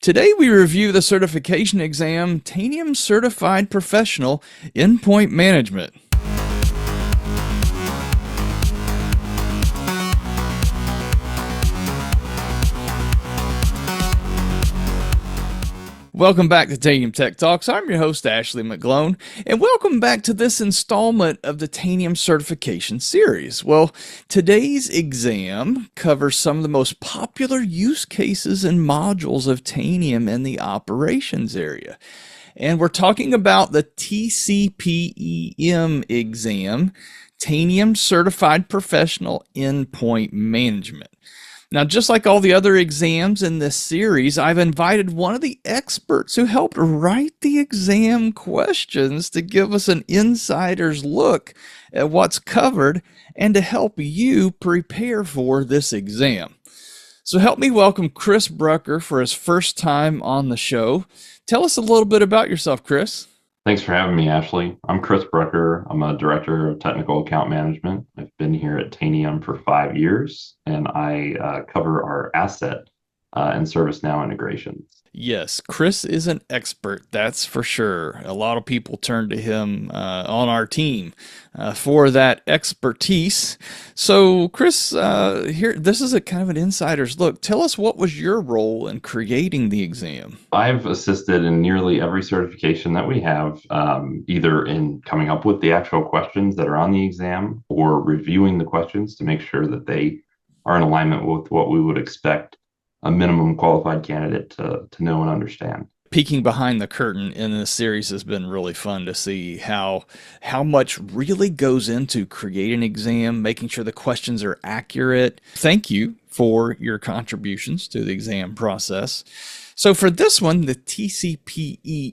Today we review the certification exam, Tanium Certified Professional Endpoint Management. Welcome back to Tanium Tech Talks. I'm your host, Ashley McGlone, and welcome back to this installment of the Tanium Certification Series. Well, today's exam covers some of the most popular use cases and modules of Tanium in the operations area. And we're talking about the TCPEM exam, Tanium Certified Professional Endpoint Management. Now, just like all the other exams in this series, I've invited one of the experts who helped write the exam questions to give us an insider's look at what's covered and to help you prepare for this exam. So help me welcome Chris Brucker for his first time on the show. Tell us a little bit about yourself, Chris. Thanks for having me, Ashley. I'm Chris Brucker. I'm a director of technical account management. I've been here at Tanium for 5 years, and I cover our asset and ServiceNow integrations. Yes, Chris is an expert, that's for sure. A lot of people turn to him on our team for that expertise. So, Chris, here, this is a kind of an insider's look. Tell us, what was your role in creating the exam? I've assisted in nearly every certification that we have, either in coming up with the actual questions that are on the exam or reviewing the questions to make sure that they are in alignment with what we would expect a minimum qualified candidate to know and understand. Peeking behind the curtain in this series has been really fun to see how much really goes into creating an exam, making sure the questions are accurate. Thank you for your contributions to the exam process. So for this one, the TCPEM,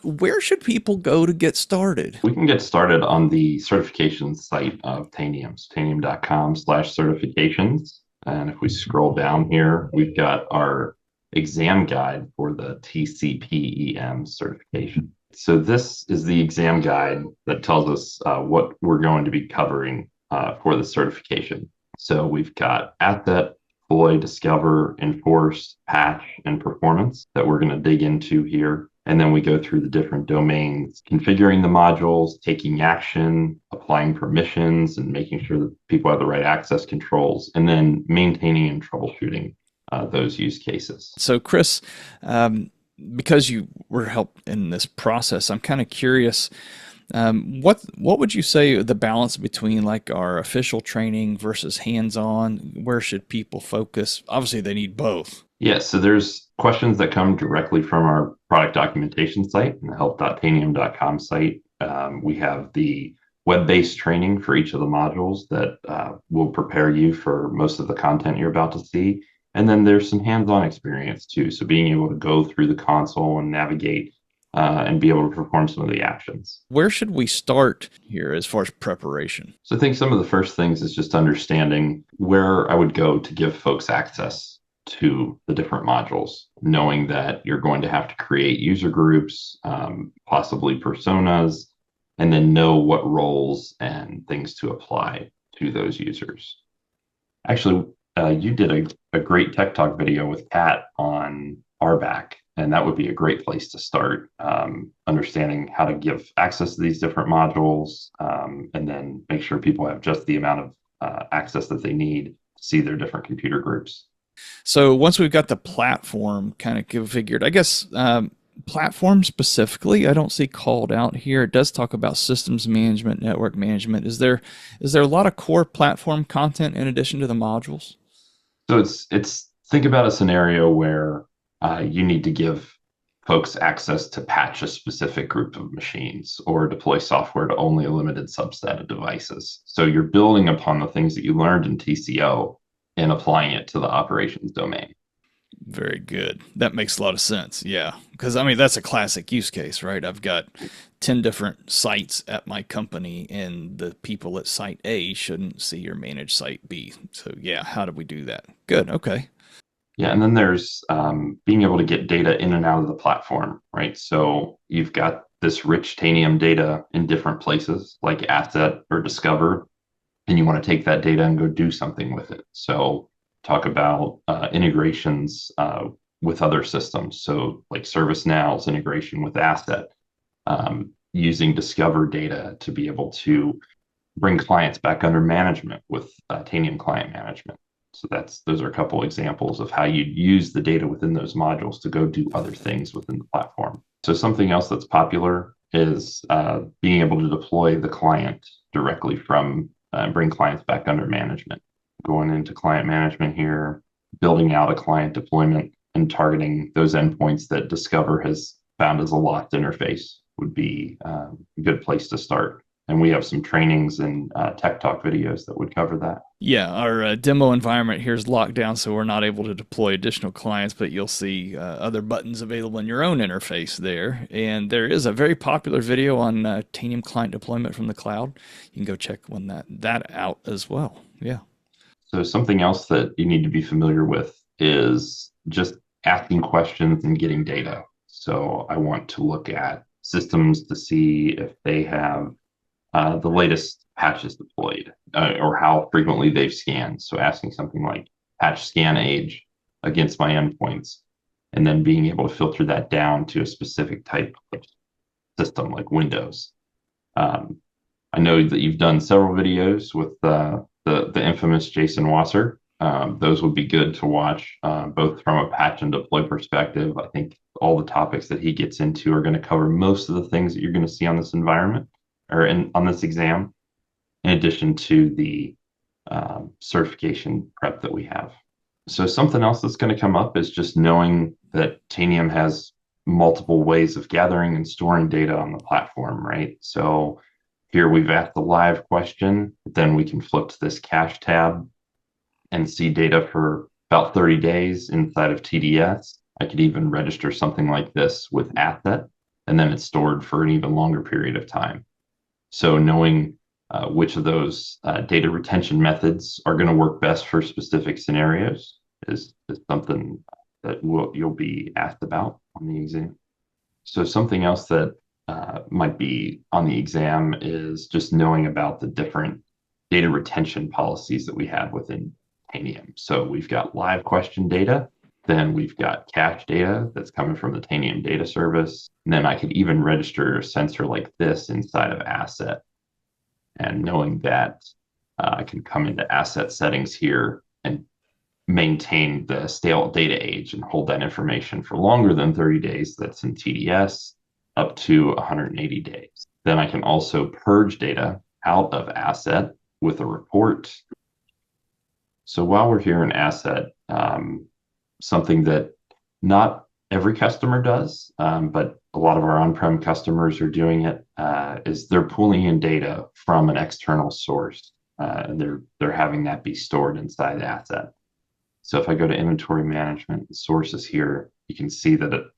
where should people go to get started? We can get started on the certification site of Tanium's, tanium.com/certifications. And if we scroll down here, we've got our exam guide for the TCPEM certification. So this is the exam guide that tells us what we're going to be covering for the certification. So we've got asset, deploy, discover, enforce, patch, and performance that we're going to dig into here. And then we go through the different domains, configuring the modules, taking action, applying permissions, and making sure that people have the right access controls, and then maintaining and troubleshooting those use cases. So, Chris, because you were helped in this process, I'm kind of curious. What would you say the balance between like our official training versus hands-on? Where should people focus? Obviously, they need both. Yes, so there's questions that come directly from our product documentation site, the help.tanium.com site. We have the web-based training for each of the modules that will prepare you for most of the content you're about to see. And then there's some hands-on experience too. So being able to go through the console and navigate and be able to perform some of the actions. Where should we start here as far as preparation? So I think some of the first things is just understanding where I would go to give folks access to the different modules, knowing that you're going to have to create user groups, possibly personas, and then know what roles and things to apply to those users. Actually, you did a great Tech Talk video with Pat on RBAC, and that would be a great place to start, understanding how to give access to these different modules, and then make sure people have just the amount of access that they need to see their different computer groups. So once we've got the platform kind of configured, I guess platform specifically, I don't see called out here. It does talk about systems management, network management. Is there a lot of core platform content in addition to the modules? So it's think about a scenario where you need to give folks access to patch a specific group of machines or deploy software to only a limited subset of devices. So you're building upon the things that you learned in TCO and applying it to the operations domain. Very good. That makes a lot of sense. Yeah. Because I mean, that's a classic use case, right? I've got 10 different sites at my company, and the people at site A shouldn't see or manage site B. So yeah, how do we do that? Good. Okay. Yeah, and then there's being able to get data in and out of the platform, right? So you've got this rich Tanium data in different places, like asset or discover, and you want to take that data and go do something with it. So talk about integrations with other systems. So like ServiceNow's integration with Asset, using Discover data to be able to bring clients back under management with Tanium Client Management. So those are a couple examples of how you'd use the data within those modules to go do other things within the platform. So something else that's popular is being able to deploy the client directly from bring clients back under management. Going into client management here, building out a client deployment and targeting those endpoints that Discover has found as a locked interface would be a good place to start. And we have some trainings and tech talk videos that would cover that. Yeah, our demo environment here is locked down, so we're not able to deploy additional clients, but you'll see other buttons available in your own interface there. And there is a very popular video on Tanium client deployment from the cloud. You can go check that out as well. Yeah. So something else that you need to be familiar with is just asking questions and getting data. So I want to look at systems to see if they have the latest patches deployed or how frequently they've scanned. So asking something like patch scan age against my endpoints, and then being able to filter that down to a specific type of system like Windows. I know that you've done several videos with the infamous Jason Wasser. Those would be good to watch, both from a patch and deploy perspective. I think all the topics that he gets into are going to cover most of the things that you're going to see on this environment or on this exam, in addition to the certification prep that we have. So something else that's going to come up is just knowing that Tanium has multiple ways of gathering and storing data on the platform, right? So here we've asked the live question, then we can flip to this cache tab and see data for about 30 days inside of TDS. I could even register something like this with Asset, and then it's stored for an even longer period of time. So knowing which of those data retention methods are going to work best for specific scenarios is something that you'll be asked about on the exam. So something else that might be on the exam is just knowing about the different data retention policies that we have within Tanium. So we've got live question data, then we've got cache data that's coming from the Tanium data service. And then I could even register a sensor like this inside of Asset. And knowing that I can come into Asset settings here and maintain the stale data age and hold that information for longer than 30 days. That's in TDS up to 180 days. Then I can also purge data out of Asset with a report. So while we're here in Asset, something that not every customer does, but a lot of our on-prem customers are doing it, is they're pulling in data from an external source, and they're having that be stored inside Asset. So if I go to inventory management, sources here, you can see that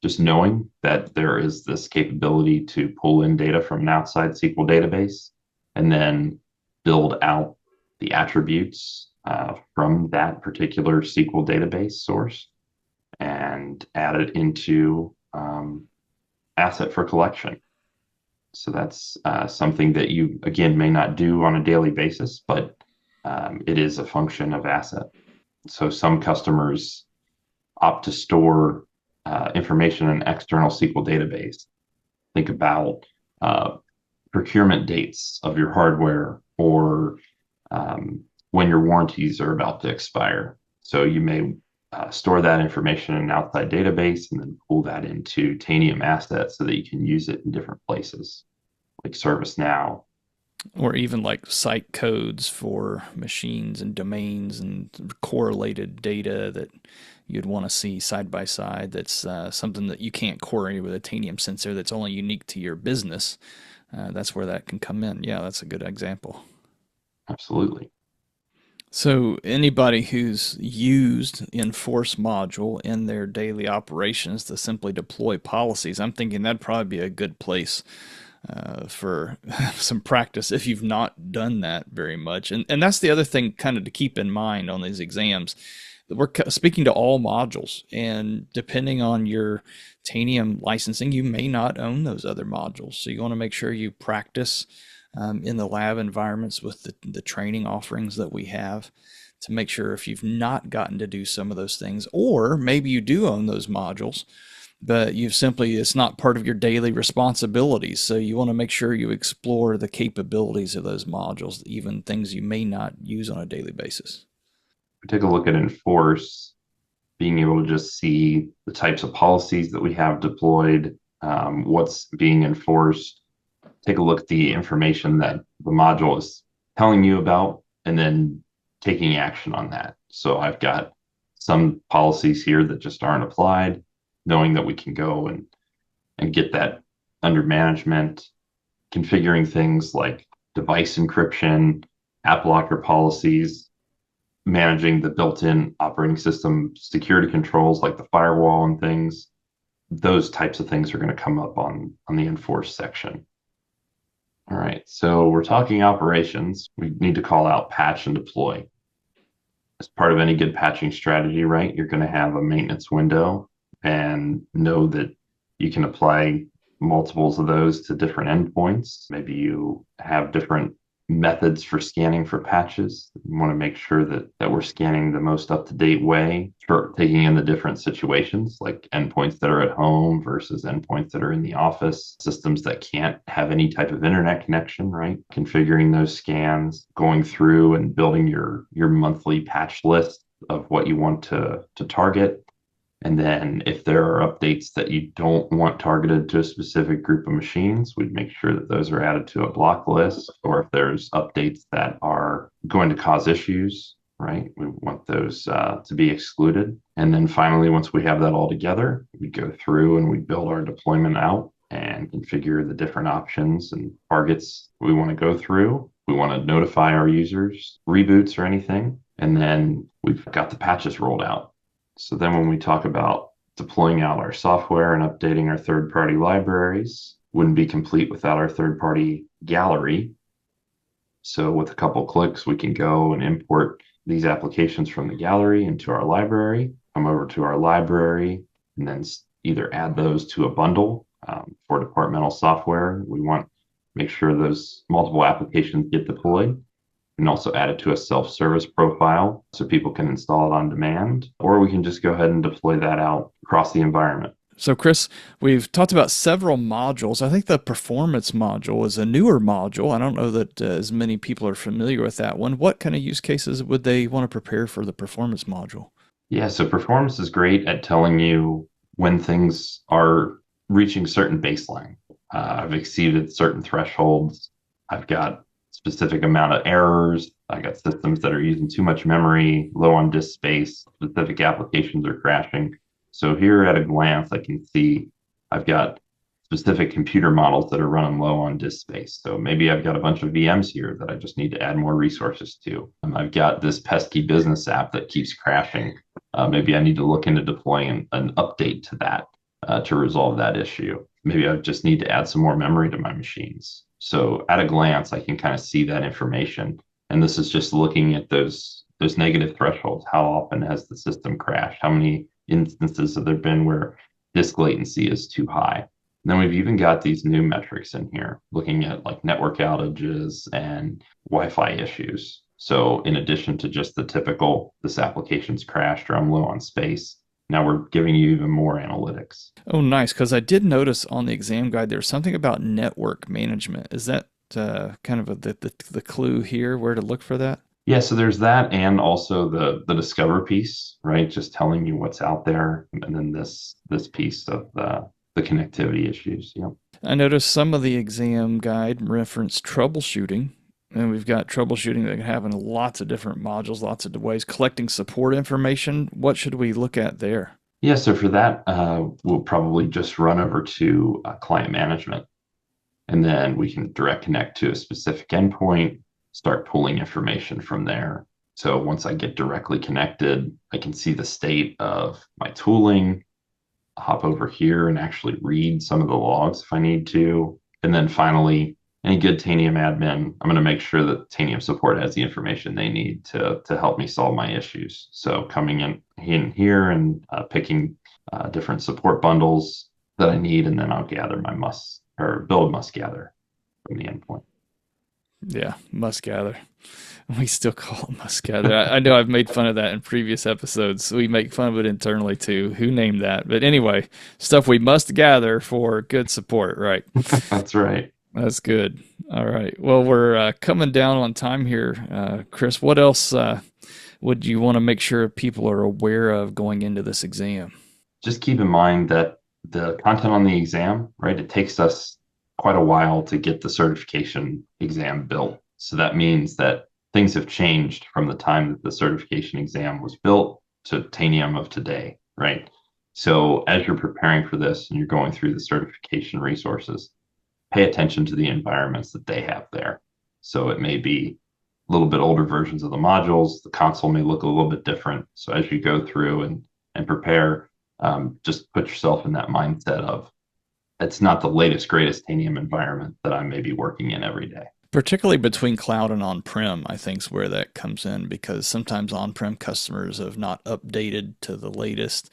just knowing that there is this capability to pull in data from an outside SQL database and then build out the attributes from that particular SQL database source and add it into Asset for collection. So that's something that you, again, may not do on a daily basis, but it is a function of Asset. So some customers opt to store information in an external SQL database. Think about procurement dates of your hardware or when your warranties are about to expire. So you may store that information in an outside database and then pull that into Tanium Asset so that you can use it in different places, like ServiceNow. Or even like site codes for machines and domains and correlated data that you'd want to see side by side. That's something that you can't correlate with a Tanium sensor that's only unique to your business. That's where that can come in. Yeah, that's a good example. Absolutely. So anybody who's used Enforce module in their daily operations to simply deploy policies, I'm thinking that'd probably be a good place for some practice if you've not done that very much. And that's the other thing kind of to keep in mind on these exams. We're speaking to all modules, and depending on your Tanium licensing, you may not own those other modules. So you want to make sure you practice in the lab environments with the training offerings that we have to make sure if you've not gotten to do some of those things, or maybe you do own those modules, but you've simply, it's not part of your daily responsibilities. So you want to make sure you explore the capabilities of those modules, even things you may not use on a daily basis. Take a look at Enforce, being able to just see the types of policies that we have deployed, what's being enforced. Take a look at the information that the module is telling you about, and then taking action on that. So I've got some policies here that just aren't applied, knowing that we can go and get that under management, configuring things like device encryption, app locker policies, managing the built-in operating system security controls like the firewall and things. Those types of things are going to come up on the enforce section. All right, so we're talking operations. We need to call out patch and deploy. As part of any good patching strategy, right, you're going to have a maintenance window and know that you can apply multiples of those to different endpoints. Maybe you have different methods for scanning for patches. You want to make sure that we're scanning the most up-to-date way, taking in the different situations, like endpoints that are at home versus endpoints that are in the office, systems that can't have any type of internet connection, right? Configuring those scans, going through and building your monthly patch list of what you want to target. And then if there are updates that you don't want targeted to a specific group of machines, we'd make sure that those are added to a block list. Or if there's updates that are going to cause issues, right, we want those to be excluded. And then finally, once we have that all together, we go through and we build our deployment out and configure the different options and targets we want to go through. We want to notify our users, reboots or anything. And then we've got the patches rolled out. So then when we talk about deploying out our software and updating our third-party libraries, wouldn't be complete without our third-party gallery. So with a couple clicks, we can go and import these applications from the gallery into our library, come over to our library, and then either add those to a bundle for departmental software. We want to make sure those multiple applications get deployed, and also add it to a self-service profile so people can install it on demand, or we can just go ahead and deploy that out across the environment. So, Chris, we've talked about several modules. I think the performance module is a newer module. I don't know that as many people are familiar with that one. What kind of use cases would they want to prepare for the performance module? Yeah, so performance is great at telling you when things are reaching certain baseline. I've exceeded certain thresholds. I've got specific amount of errors. I got systems that are using too much memory, low on disk space, specific applications are crashing. So here at a glance, I can see I've got specific computer models that are running low on disk space. So maybe I've got a bunch of VMs here that I just need to add more resources to. I've got this pesky business app that keeps crashing. Maybe I need to look into deploying an update to that to resolve that issue. Maybe I just need to add some more memory to my machines. So at a glance, I can kind of see that information. And this is just looking at those negative thresholds. How often has the system crashed? How many instances have there been where disk latency is too high? And then we've even got these new metrics in here, looking at like network outages and Wi-Fi issues. So in addition to just the typical, this application's crashed or I'm low on space, now we're giving you even more analytics. Oh, nice. Because I did notice on the exam guide there's something about network management. Is that kind of the clue here where to look for that? Yeah, so there's that, and also the discover piece, right? Just telling you what's out there, and then this piece of the connectivity issues. Yeah. I noticed some of the exam guide reference troubleshooting, and we've got troubleshooting that can happen in lots of different modules, lots of ways. Collecting support information, what should we look at there? Yeah, so for that, we'll probably just run over to client management, and then we can direct connect to a specific endpoint, start pulling information from there. So once I get directly connected, I can see the state of my tooling, hop over here and actually read some of the logs if I need to. And then finally, any good Tanium admin, I'm going to make sure that Tanium support has the information they need to help me solve my issues. So coming in here and picking different support bundles that I need, and then I'll gather my build must gather from the endpoint. Yeah, must gather. We still call it must gather. I know I've made fun of that in previous episodes. We make fun of it internally too. Who named that? But anyway, stuff we must gather for good support, right? That's right. That's good. All right. Well, we're coming down on time here. Chris, what else would you want to make sure people are aware of going into this exam? Just keep in mind that the content on the exam, right, it takes us quite a while to get the certification exam built. So that means that things have changed from the time that the certification exam was built to Tanium of today, right? So as you're preparing for this and you're going through the certification resources, pay attention to the environments that they have there. So it may be a little bit older versions of the modules. The console may look a little bit different. So as you go through and prepare, just put yourself in that mindset of it's not the latest, greatest Tanium environment that I may be working in every day. Particularly between cloud and on-prem, I think is where that comes in, because sometimes on-prem customers have not updated to the latest,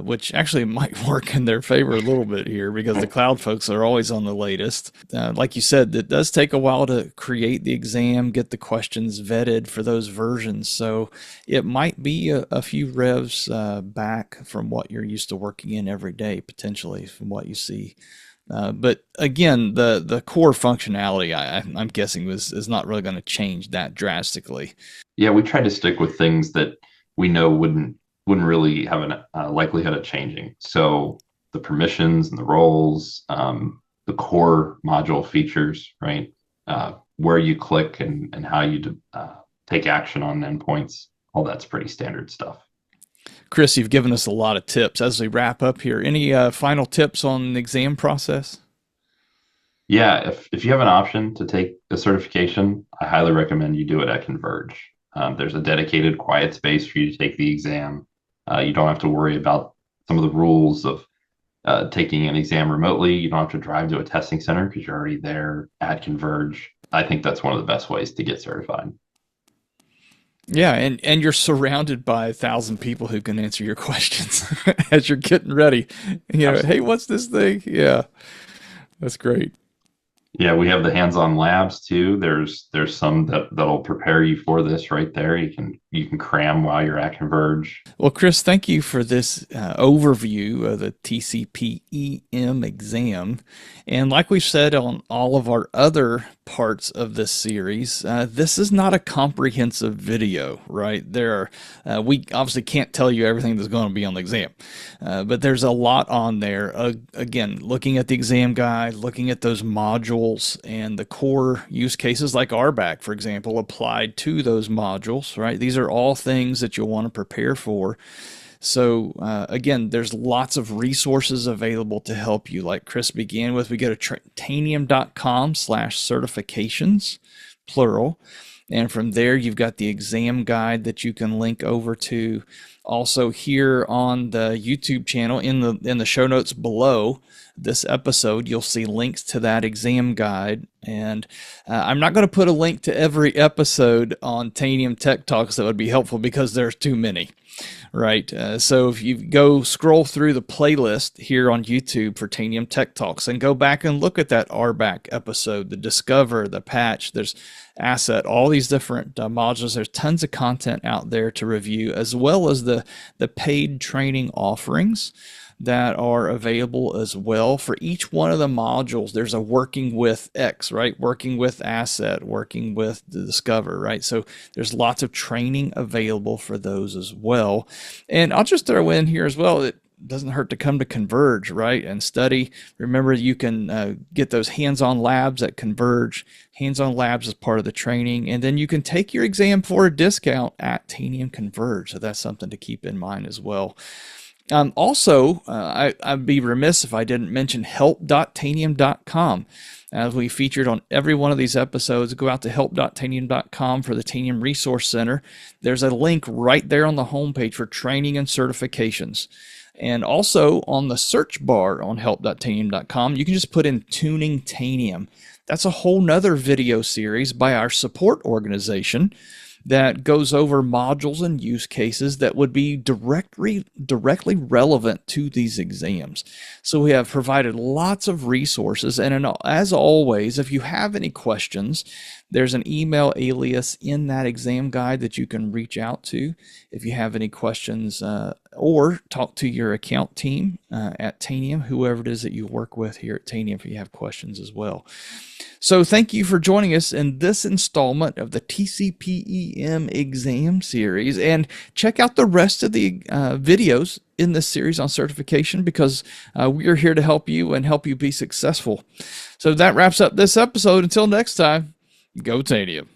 which actually might work in their favor a little bit here because the cloud folks are always on the latest. Like you said, it does take a while to create the exam, get the questions vetted for those versions. So it might be a few revs back from what you're used to working in every day, potentially from what you see. But again, the core functionality, I'm guessing, is not really going to change that drastically. Yeah, we try to stick with things that we know wouldn't really have a likelihood of changing. So the permissions and the roles, the core module features, right? Where you click and how you take action on endpoints, all that's pretty standard stuff. Chris, you've given us a lot of tips. As we wrap up here, any final tips on the exam process? Yeah, if you have an option to take the certification, I highly recommend you do it at Converge. There's a dedicated quiet space for you to take the exam. You don't have to worry about some of the rules of taking an exam remotely. You don't have to drive to a testing center because you're already there at Converge. I think that's one of the best ways to get certified. Yeah, and you're surrounded by 1,000 people who can answer your questions as you're getting ready. Hey, Absolutely. what's this thing? Yeah, that's great. Yeah, we have the hands-on labs too. There's some that'll prepare you for this right there. You can cram while you're at Converge. Well, Chris, thank you for this overview of the TCPEM exam. And like we've said on all of our other parts of this series, this is not a comprehensive video, right? We obviously can't tell you everything that's going to be on the exam, but there's a lot on there. Again, looking at the exam guide, looking at those modules and the core use cases like RBAC, for example, applied to those modules, right? These are all things that you'll want to prepare for. So again, there's lots of resources available to help you. Like Chris began with, we go to tanium.com/certifications, plural. And from there, you've got the exam guide that you can link over to. Also here on the YouTube channel, in the show notes below this episode, you'll see links to that exam guide. And I'm not going to put a link to every episode on Tanium Tech Talks. That would be helpful because there's too many. Right. So if you go scroll through the playlist here on YouTube for Tanium Tech Talks and go back and look at that RBAC episode, the Discover, the Patch, there's Asset, all these different modules. There's tons of content out there to review, as well as the paid training offerings that are available as well. For each one of the modules, there's a working with X, right? Working with Asset, working with the Discover, right? So there's lots of training available for those as well. And I'll just throw in here as well, it doesn't hurt to come to Converge, right? And study. Remember, you can get those hands-on labs at Converge. Hands-on labs is part of the training. And then you can take your exam for a discount at Tanium Converge. So that's something to keep in mind as well. Also, I'd be remiss if I didn't mention help.tanium.com. As we featured on every one of these episodes, go out to help.tanium.com for the Tanium Resource Center. There's a link right there on the homepage for training and certifications. And also on the search bar on help.tanium.com, you can just put in Tuning Tanium. That's a whole nother video series by our support organization that goes over modules and use cases that would be directly relevant to these exams. So we have provided lots of resources, and as always, if you have any questions, There's an email alias in that exam guide that you can reach out to if you have any questions, or talk to your account team at Tanium, whoever it is that you work with here at Tanium, if you have questions as well. So thank you for joining us in this installment of the TCPEM exam series, and check out the rest of the videos in this series on certification, because we are here to help you and help you be successful. So that wraps up this episode. Until next time, Go-Tanium.